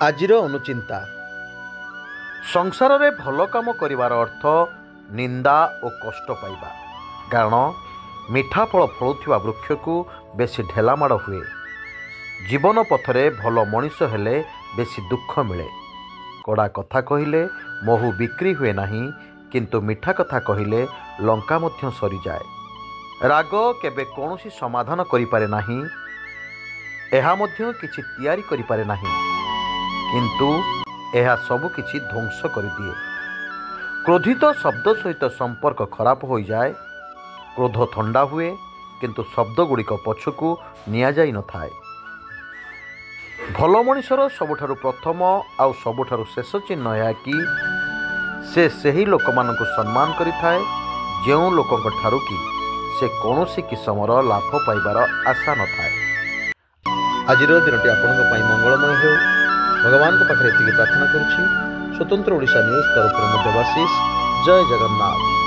ଆଜିର ଅନୁଚିନ୍ତା। ସଂସାରରେ ଭଲ କାମ କରିବାର ଅର୍ଥ ନିନ୍ଦା ଓ କଷ୍ଟ ପାଇବା। କାରଣ ମିଠା ଫଳ ଫଳୁଥିବା ବୃକ୍ଷକୁ ବେଶୀ ଢେଲାମାଡ଼ ହୁଏ। ଜୀବନ ପଥରେ ଭଲ ମଣିଷ ହେଲେ ବେଶୀ ଦୁଃଖ ମିଳେ। କଡ଼ା କଥା କହିଲେ ମହୁ ବିକ୍ରି ହୁଏ ନାହିଁ, କିନ୍ତୁ ମିଠା କଥା କହିଲେ ଲଙ୍କା ମଧ୍ୟ ସରିଯାଏ। ରାଗ କେବେ କୌଣସି ସମାଧାନ କରିପାରେ ନାହିଁ, ଏହା ମଧ୍ୟ କିଛି ତିଆରି କରିପାରେ ନାହିଁ, କିନ୍ତୁ ଏହା ସବୁ କିଛି ଧ୍ୱଂସ କରିଦିଏ। କ୍ରୋଧିତ ଶବ୍ଦ ସହିତ ସମ୍ପର୍କ ଖରାପ ହୋଇଯାଏ। କ୍ରୋଧ ଥଣ୍ଡା ହୁଏ, କିନ୍ତୁ ଶବ୍ଦଗୁଡ଼ିକ ପଛକୁ ନିଆଯାଇ ନଥାଏ। ଭଲ ମଣିଷର ସବୁଠାରୁ ପ୍ରଥମ ଆଉ ସବୁଠାରୁ ଶେଷ ଚିହ୍ନ ଏହା କି ସେ ସେହି ଲୋକମାନଙ୍କୁ ସମ୍ମାନ କରିଥାଏ ଯେଉଁ ଲୋକଙ୍କ ଠାରୁ କି ସେ କୌଣସି କିସମର ଲାଭ ପାଇବାର ଆଶା ନଥାଏ। ଆଜିର ଦିନଟି ଆପଣଙ୍କ ପାଇଁ ମଙ୍ଗଳମୟ ହେଉ, ଭଗବାନଙ୍କ ପାଖରେ ଏତିକି ପ୍ରାର୍ଥନା କରୁଛି। ସ୍ୱତନ୍ତ୍ର ଓଡ଼ିଶା ନ୍ୟୁଜ୍ ତରଫରୁ ମୁଁ ଦେବାଶିଷ। ଜୟ ଜଗନ୍ନାଥ।